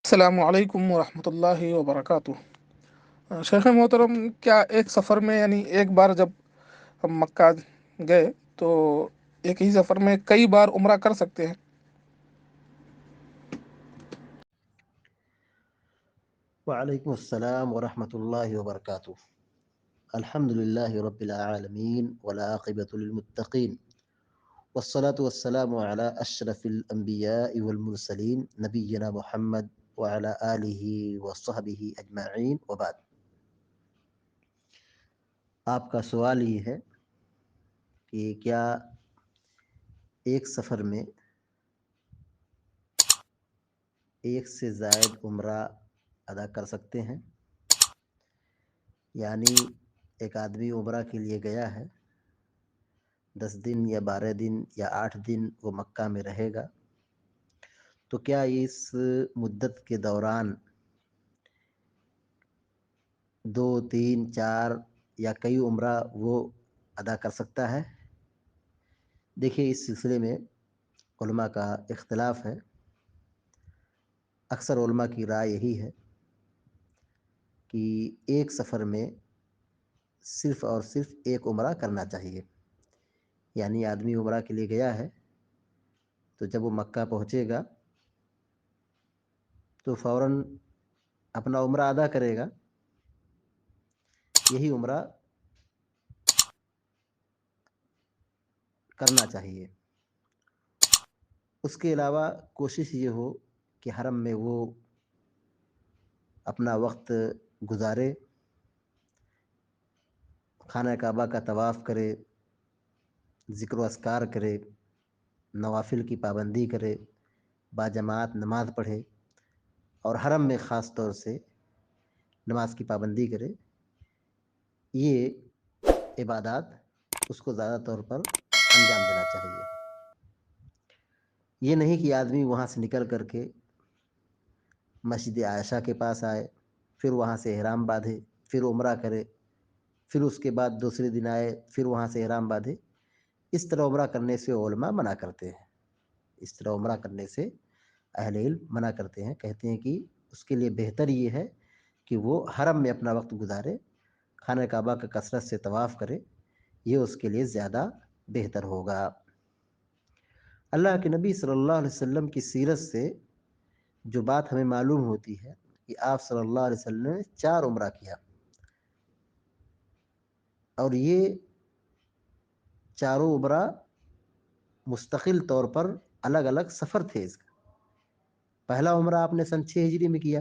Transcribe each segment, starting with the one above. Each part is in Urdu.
السلام علیکم ورحمۃ اللہ وبرکاتہ۔ شیخ محترم، کیا ایک سفر میں یعنی ایک بار جب ہم مکہ گئے تو ایک ہی سفر میں کئی بار عمرہ کر سکتے ہیں؟ وعلیکم السلام ورحمۃ اللہ وبرکاتہ۔ الحمد للہ رب العالمین والعاقبۃ للمتقین والصلاة والسلام علی اشرف الانبیاء والمرسلین نبینا محمد وعلی آلہ وصحبہ اجمعین وبعد۔ آپ کا سوال یہ ہے کہ کیا ایک سفر میں ایک سے زائد عمرہ ادا کر سکتے ہیں؟ یعنی ایک آدمی عمرہ کے لیے گیا ہے، 10 دن یا 12 دن یا 8 دن وہ مکہ میں رہے گا، تو کیا اس مدت کے دوران 2 3 4 یا کئی عمرہ وہ ادا کر سکتا ہے؟ دیکھیے، اس سلسلے میں علماء کا اختلاف ہے۔ اکثر علماء کی رائے یہی ہے کہ ایک سفر میں صرف اور صرف ایک عمرہ کرنا چاہیے۔ یعنی آدمی عمرہ کے لیے گیا ہے تو جب وہ مکہ پہنچے گا تو فوراً اپنا عمرہ ادا کرے گا، یہی عمرہ کرنا چاہیے۔ اس کے علاوہ کوشش یہ ہو کہ حرم میں وہ اپنا وقت گزارے، خانہ کعبہ کا طواف کرے، ذکر و اذکار کرے، نوافل کی پابندی کرے، باجماعت نماز پڑھے، اور حرم میں خاص طور سے نماز کی پابندی کرے۔ یہ عبادات اس کو زیادہ طور پر انجام دینا چاہیے۔ یہ نہیں کہ آدمی وہاں سے نکل کر کے مسجد عائشہ کے پاس آئے، پھر وہاں سے احرام باندھے، پھر عمرہ کرے، پھر اس کے بعد دوسرے دن آئے، پھر وہاں سے احرام باندھے۔ اس طرح عمرہ کرنے سے علماء منع کرتے ہیں، اس طرح عمرہ کرنے سے اہل علم منع کرتے ہیں، کہتے ہیں کہ اس کے لیے بہتر یہ ہے کہ وہ حرم میں اپنا وقت گزارے، خانہ کعبہ کا کثرت سے طواف کرے، یہ اس کے لیے زیادہ بہتر ہوگا۔ اللہ کے نبی صلی اللہ علیہ وسلم کی سیرت سے جو بات ہمیں معلوم ہوتی ہے کہ آپ صلی اللہ علیہ وسلم نے 4 عمرہ کیا، اور یہ چاروں عمرہ مستقل طور پر الگ الگ سفر تھے۔ اس کا پہلا عمرہ آپ نے سن 6 ہجری میں کیا،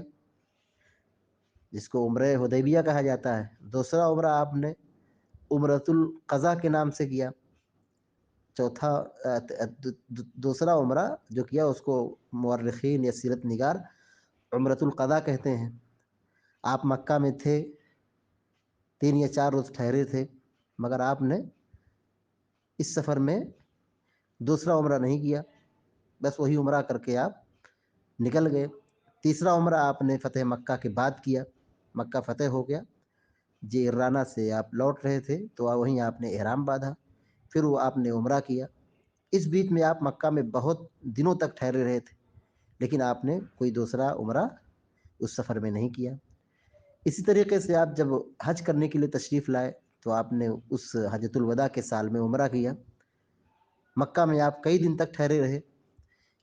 جس کو عمرہ حدیبیہ کہا جاتا ہے۔ دوسرا عمرہ آپ نے عمرۃ القضا کے نام سے کیا۔ چوتھا دوسرا عمرہ جو کیا اس کو مورخین یا سیرت نگار عمرۃ القضا کہتے ہیں۔ آپ مکہ میں تھے، 3 یا 4 روز ٹھہرے تھے، مگر آپ نے اس سفر میں دوسرا عمرہ نہیں کیا، بس وہی عمرہ کر کے آپ نکل گئے۔ تیسرا عمرہ آپ نے فتح مکہ کے بعد کیا، مکہ فتح ہو گیا، جعرانہ سے آپ لوٹ رہے تھے تو وہیں آپ نے احرام باندھا، پھر وہ آپ نے عمرہ کیا۔ اس بیچ میں آپ مکہ میں بہت دنوں تک ٹھہرے رہے تھے، لیکن آپ نے کوئی دوسرا عمرہ اس سفر میں نہیں کیا۔ اسی طریقے سے آپ جب حج کرنے کے لیے تشریف لائے تو آپ نے اس حجۃ الوداع کے سال میں عمرہ کیا۔ مکہ میں آپ کئی دن تک ٹھہرے رہے،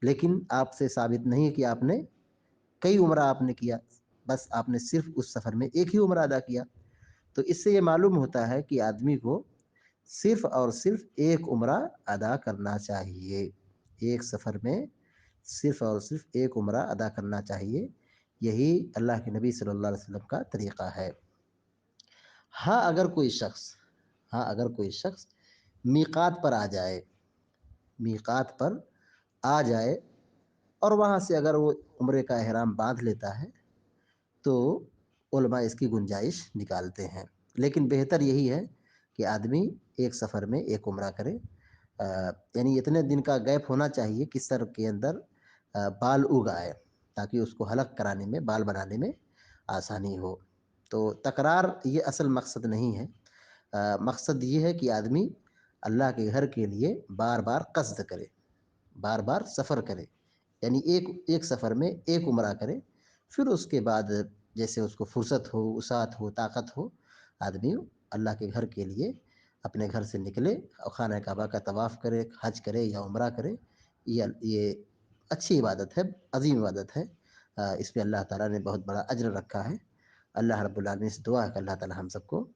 لیکن آپ سے ثابت نہیں ہے کہ آپ نے کئی عمرہ آپ نے کیا، بس آپ نے صرف اس سفر میں ایک ہی عمرہ ادا کیا۔ تو اس سے یہ معلوم ہوتا ہے کہ آدمی کو صرف اور صرف ایک عمرہ ادا کرنا چاہیے، ایک سفر میں صرف اور صرف ایک عمرہ ادا کرنا چاہیے۔ یہی اللہ کے نبی صلی اللہ علیہ وسلم کا طریقہ ہے۔ ہاں اگر کوئی شخص میقات پر آ جائے، میقات پر آ جائے اور وہاں سے اگر وہ عمرے کا احرام باندھ لیتا ہے تو علماء اس کی گنجائش نکالتے ہیں، لیکن بہتر یہی ہے کہ آدمی ایک سفر میں ایک عمرہ کرے۔ یعنی اتنے دن کا گیپ ہونا چاہیے کہ سر کے اندر بال اگ آئے، تاکہ اس کو حلق کرانے میں، بال بنانے میں آسانی ہو۔ تو تکرار یہ اصل مقصد نہیں ہے، مقصد یہ ہے کہ آدمی اللہ کے گھر کے لیے بار بار قصد کرے، بار بار سفر کرے، یعنی ایک سفر میں ایک عمرہ کرے، پھر اس کے بعد جیسے اس کو فرصت ہو، وسعت ہو، طاقت ہو، آدمی اللہ کے گھر کے لیے اپنے گھر سے نکلے اور خانہ کعبہ کا طواف کرے، حج کرے یا عمرہ کرے۔ یہ اچھی عبادت ہے، عظیم عبادت ہے، اس پہ اللہ تعالیٰ نے بہت بڑا اجر رکھا ہے۔ اللہ رب العالمین سے دعا ہے کہ اللہ تعالیٰ ہم سب کو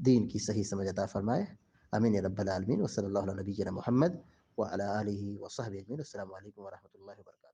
دین کی صحیح سمجھ عطا فرمائے، امین یا رب العالمین۔ وصلی اللہ علیہ نبینا محمد وعلی آلہ وصحبہ اجمعین۔ السلام علیکم ورحمۃ اللہ وبرکاتہ۔